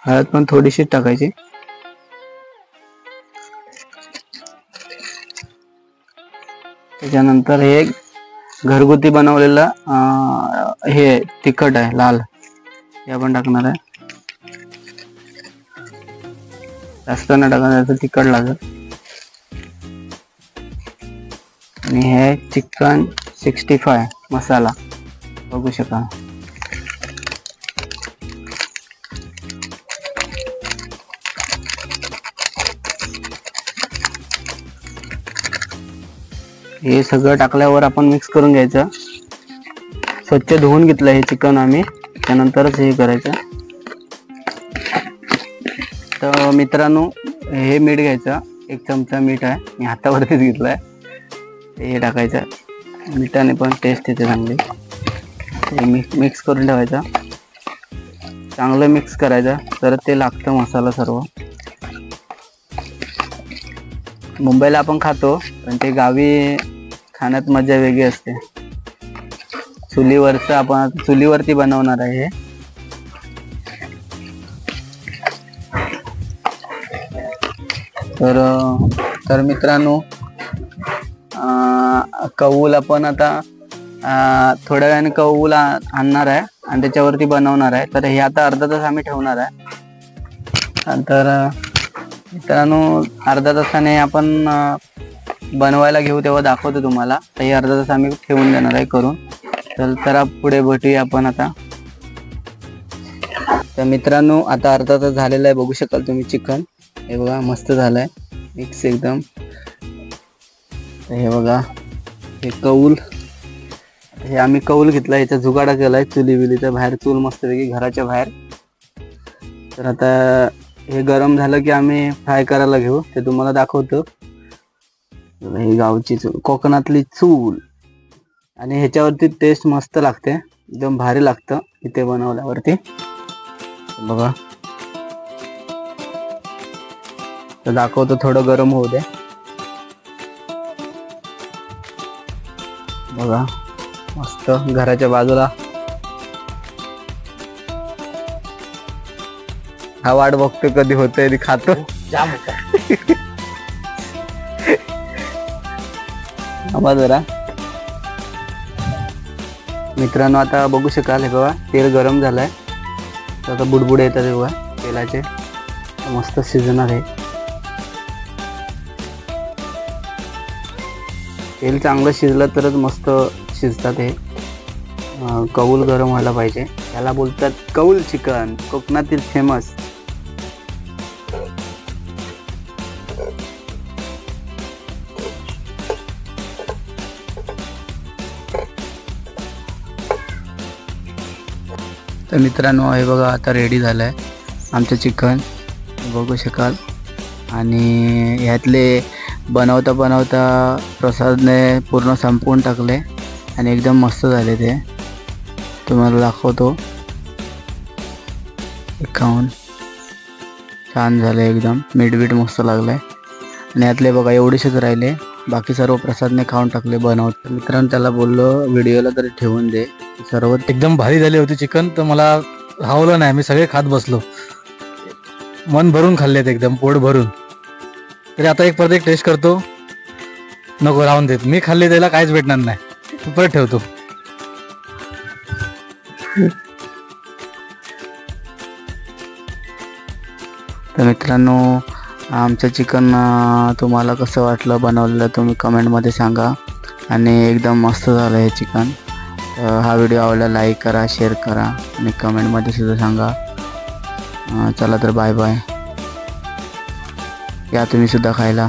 हळद पण थोडीशी टाकायची। त्याच्यानंतर हे घरगुती बनवलेलं हे तिखट आहे लाल, हे आपण टाकणार आहे। जास्त न टाकण्याचं तिखट लागेल। आणि हे चिकन 65 मसाला बघू शकाल। हे सगळं टाकल्यावर आपण मिक्स करून घ्यायचं। स्वच्छ धुवून घेतलं हे चिकन आम्ही, त्यानंतरच हे करायचं। तर मित्रांनो, हे मीठ घ्यायचं, 1 चमचा मीठ आहे, मी हातावरतीच घेतलाय। हे टाकायचं, मिठाने पण टेस्ट येते चांगली। हे मिक्स करून ठेवायचं, चांगलं मिक्स करायचं, तर ते लागतं मसाला सर्व। मुंबईला आपण खातो, पण ते गावी खाण्यात मजा वेगळी असते। चुलीवरचं आपण चुलीवरती बनवणार आहे हे। तर मित्रांनो, कौल आपण आता थोड्या वेळाने कौल आणणार आहे आणि त्याच्यावरती बनवणार आहे। तर हे आता अर्धा तास आम्ही ठेवणार आहे। तर मित्रांनो, अर्धा तासाने आपण बनवायला घेऊ तेव्हा दाखवतो तुम्हाला। तर हे अर्धा तास आम्ही ठेवून देणार आहे करून। तर पुढे भेटूया आपण आता। तर मित्रांनो, आता अर्धा तास झालेला आहे, बघू शकाल तुम्ही चिकन। हे बघा मस्त झालंय मिक्स एकदम। हे बघा, हे कौल, हे आम्ही कौल घेतला, याचा जुगाडा केलाय चुली बिलीच्या बाहेर, चूल मस्त वेगळी घराच्या बाहेर। तर आता हे गरम झालं की आम्ही फ्राय करायला घेऊ, ते तुम्हाला दाखवतो। ही गावची चूल, कोकणातली चूल, आणि ह्याच्यावरती टेस्ट मस्त लागते, एकदम भारी लागतं इथे बनवल्यावरती। बघा, तर दाखवतो, थोडं गरम होऊ दे। बघा मस्त घराच्या बाजूला, हा वाट बघतो कधी होतंय खातो। जाम आवाज जरा। मित्रांनो, आता बघू शकाल, हे बघा तेल गरम झालंय, तर आता बुडबुड येतात बघा तेलाचे, मस्त शिजणार आहे। तेल चांगलं शिजलं तरच मस्त शिजतात हे। कौल गरम व्हायला पाहिजे, त्याला बोलतात कौल चिकन, कोकणातील फेमस। तर मित्रांनो, हे बघा आता रेडी झालंय आमचं चिकन, बघू शकाल। आणि ह्यातले बनवता बनवता प्रसादने पूर्ण संपवून टाकले आणि एकदम मस्त झाले ते, तुम्हाला दाखवतो। खाऊन छान झाले एकदम, मीठ बीठ मस्त लागलंय। आणि यातले बघा एवढेसेच राहिले, बाकी सर्व प्रसादने खाऊन टाकले बनवत। मित्रांनो, त्याला बोललो व्हिडिओला तरी ठेवून दे, सर्व एकदम भारी झाले होते चिकन, तर मला राहवलं नाही, मी सगळे खात बसलो, मन भरून खाल्लेत एकदम, पोट भरून। तरी आता परत एक टेस्ट करतो, नको राहून देत, मी खाल्ले त्याला काहीच भेटणार नाही, परत ठेवतो। तर मित्रांनो, आमचं चिकन तुम्हाला कसं वाटलं बनवलेलं तुम्ही कमेंटमध्ये सांगा। आणि एकदम मस्त झालं हे चिकन। हा व्हिडिओ आवडला लाईक करा, शेअर करा आणि कमेंटमध्ये सुद्धा सांगा। चला तर बाय बाय, या तुम्ही सुद्धा खायला।